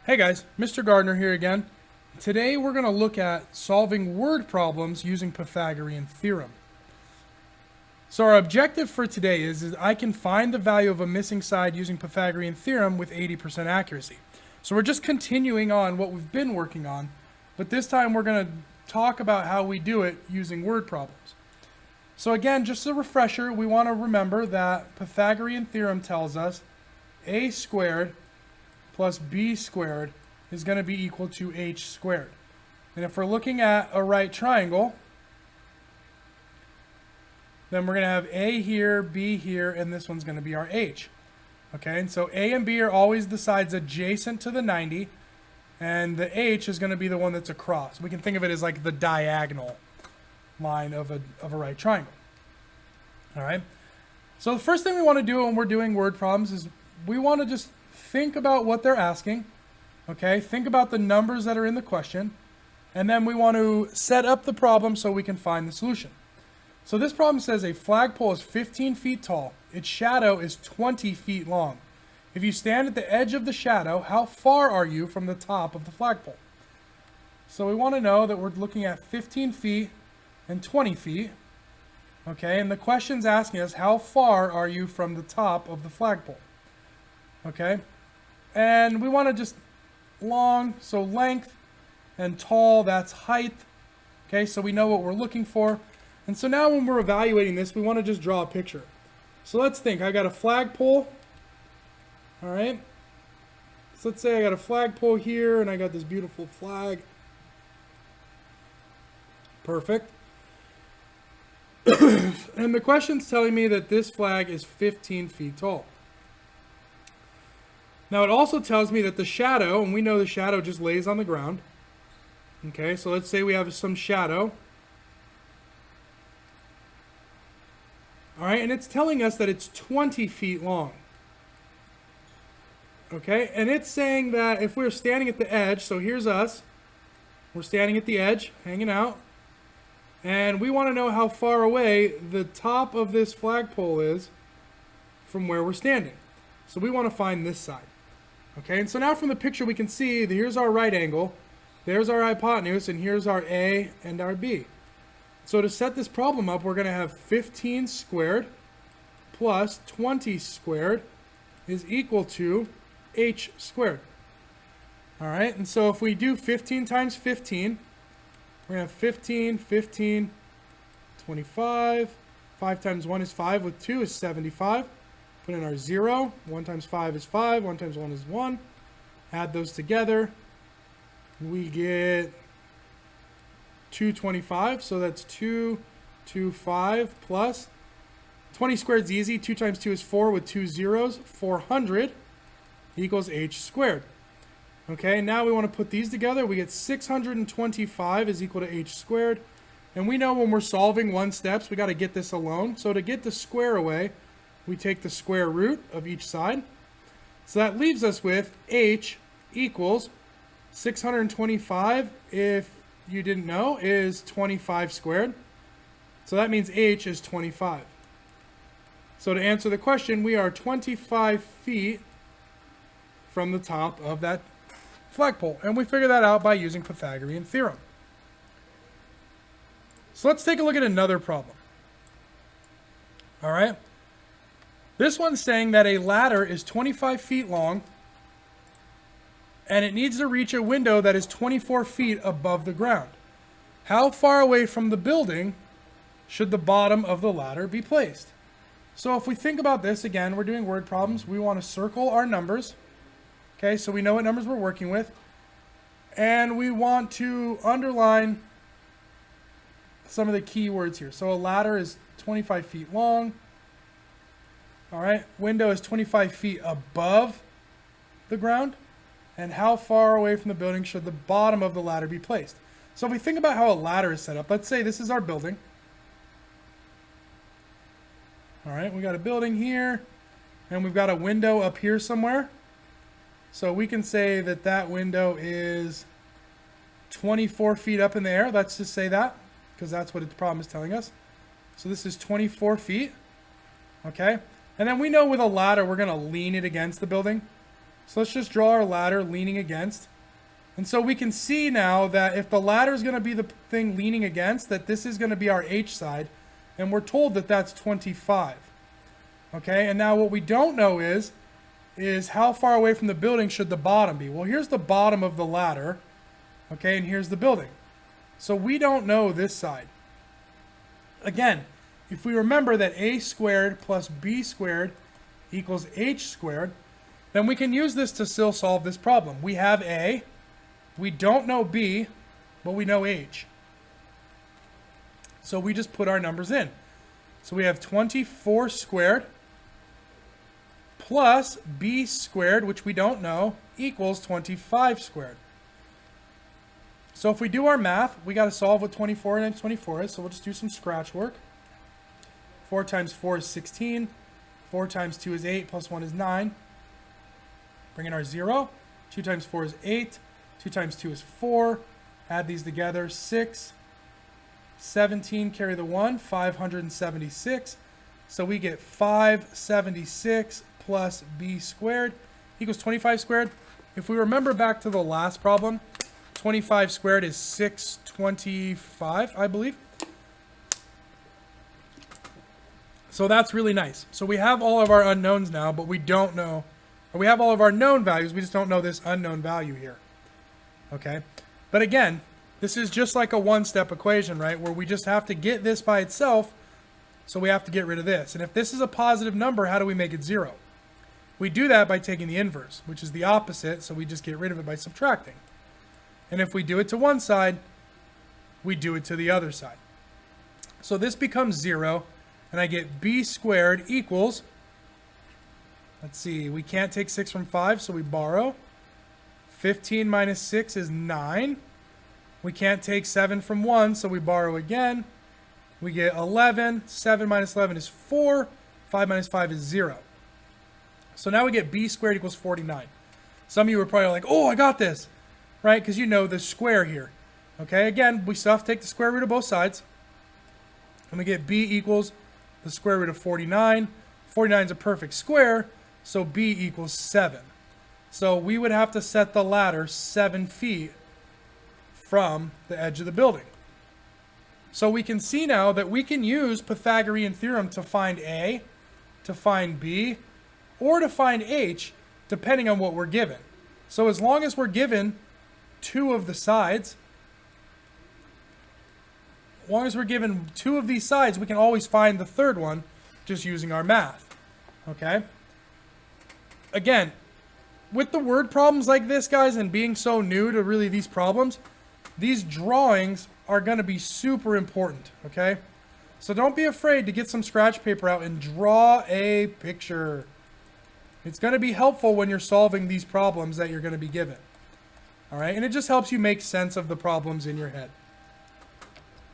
Hey guys, Mr. Gardner here again. Today we're going to look at solving word problems using Pythagorean Theorem. So our objective for today is I can find the value of a missing side using Pythagorean Theorem with 80% accuracy. So we're just continuing on what we've been working on, but this time we're going to talk about how we do it using word problems. So again, just a refresher, we want to remember that Pythagorean Theorem tells us a squared plus b squared is going to be equal to h squared. And if we're looking at a right triangle, then we're going to have a here, b here, and this one's going to be our h. Okay, and so a and b are always the sides adjacent to the 90, and the h is going to be the one that's across. We can think of it as like the diagonal line of a right triangle. All right, so the first thing we want to do when we're doing word problems is we want to just think about what they're asking, okay? Think about the numbers that are in the question, and then we want to set up the problem so we can find the solution. So this problem says a flagpole is 15 feet tall. Its shadow is 20 feet long. If you stand at the edge of the shadow, how far are you from the top of the flagpole? So we want to know that we're looking at 15 feet and 20 feet, okay? And the question's asking us, how far are you from the top of the flagpole? Okay? And we want to just long, so length, and tall, that's height. Okay, so we know what we're looking for. And so now when we're evaluating this, we want to just draw a picture. So let's think, I got a flagpole. All right. So let's say I got a flagpole here, and I got this beautiful flag. Perfect. And the question's telling me that this flag is 15 feet tall. Now it also tells me that the shadow, and we know the shadow just lays on the ground. Okay, so let's say we have some shadow. All right, and it's telling us that it's 20 feet long. Okay, and it's saying that if we're standing at the edge, so here's us. We're standing at the edge, hanging out. And we want to know how far away the top of this flagpole is from where we're standing. So we want to find this side. Okay, and so now from the picture we can see that here's our right angle, there's our hypotenuse, and here's our A and our B. So to set this problem up, we're going to have 15 squared plus 20 squared is equal to h squared. All right, and so if we do 15 times 15, we're going to have 15, 15, 25. 5 times 1 is 5, with 2 is 75. Put in our 0. 1 times 5 is 5. 1 times 1 is 1. Add those together. We get 225. So that's 225 plus 20 squared is easy. 2 times 2 is 4 with 2 zeros. 400 equals h squared. Okay, now we want to put these together. We get 625 is equal to h squared. And we know when we're solving one steps, we got to get this alone. So to get the square away, we take the square root of each side. So that leaves us with h equals 625, if you didn't know, is 25 squared. So that means h is 25. So to answer the question, we are 25 feet from the top of that flagpole. And we figure that out by using Pythagorean Theorem. So let's take a look at another problem. All right. This one's saying that a ladder is 25 feet long and it needs to reach a window that is 24 feet above the ground. How far away from the building should the bottom of the ladder be placed? So if we think about this, again, we're doing word problems. We want to circle our numbers. Okay, so we know what numbers we're working with. And we want to underline some of the key words here. So a ladder is 25 feet long. All right, window is 25 feet above the ground. And how far away from the building should the bottom of the ladder be placed? So if we think about how a ladder is set up, let's say this is our building. All right, we got a building here, and we've got a window up here somewhere. So we can say that that window is 24 feet up in the air. Let's just say that, because that's what the problem is telling us. So this is 24 feet, okay? And then we know with a ladder, we're going to lean it against the building. So let's just draw our ladder leaning against. And so we can see now that if the ladder is going to be the thing leaning against, that this is going to be our H side. And we're told that that's 25. Okay, and now what we don't know is how far away from the building should the bottom be? Well, here's the bottom of the ladder. Okay, and here's the building. So we don't know this side. Again, if we remember that a squared plus b squared equals h squared, then we can use this to still solve this problem. We have a, we don't know b, but we know h. So we just put our numbers in. So we have 24 squared plus b squared, which we don't know, equals 25 squared. So if we do our math, we got to solve what 24 and 24 is. So we'll just do some scratch work. 4 times 4 is 16. 4 times 2 is 8, plus 1 is 9. Bring in our 0. 2 times 4 is 8. 2 times 2 is 4. Add these together, 6. 17, carry the 1, 576. So we get 576 plus b squared equals 25 squared. If we remember back to the last problem, 25 squared is 625, I believe. So that's really nice. So we have all of our unknowns now, but we don't know, or we have all of our known values, we just don't know this unknown value here. Okay? But again, this is just like a one-step equation, right? Where we just have to get this by itself, so we have to get rid of this. And if this is a positive number, how do we make it 0? We do that by taking the inverse, which is the opposite, so we just get rid of it by subtracting. And if we do it to one side, we do it to the other side. So this becomes 0, and I get b squared equals, let's see, we can't take 6 from 5, so we borrow. 15 minus 6 is 9. We can't take 7 from 1, so we borrow again. We get 11. 7 minus 11 is 4. 5 minus 5 is 0. So now we get b squared equals 49. Some of you are probably like, oh, I got this, right? Because you know the square here. Okay, again, we still have to take the square root of both sides. And we get b equals the square root of 49. 49 is a perfect square, so b equals 7. So we would have to set the ladder 7 feet from the edge of the building. So we can see now that we can use Pythagorean Theorem to find a, to find b, or to find h, depending on what we're given. So as long as we're given 2 of the sides, as long as we're given 2 of these sides, we can always find the third one just using our math. Okay? Again, with the word problems like this, guys, and being so new to really these problems, these drawings are going to be super important, okay? So don't be afraid to get some scratch paper out and draw a picture. It's going to be helpful when you're solving these problems that you're going to be given. All right? And it just helps you make sense of the problems in your head.